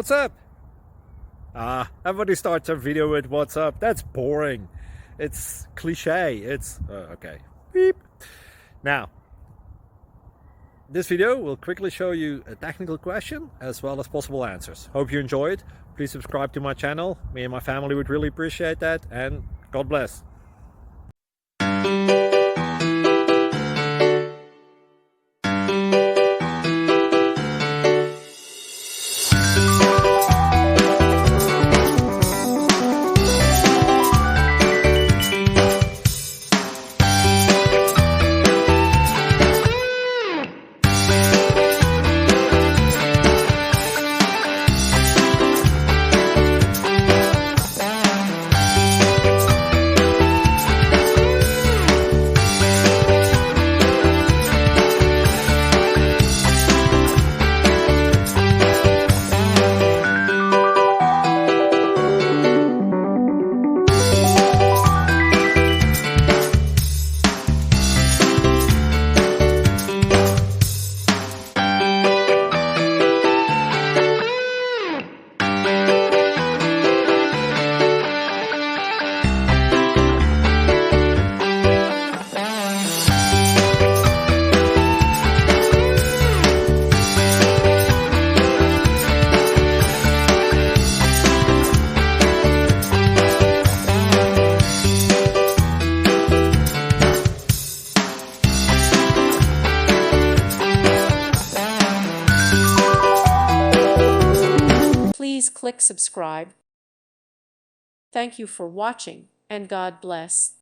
What's up? Everybody starts a video with what's up. That's boring. It's cliche. It's okay. Beep. Now, this video will quickly show you a technical question as well as possible answers. Hope you enjoy it. Please subscribe to my channel. Me and my family would really appreciate that, and God bless. Please click subscribe. Thank you for watching, and God bless.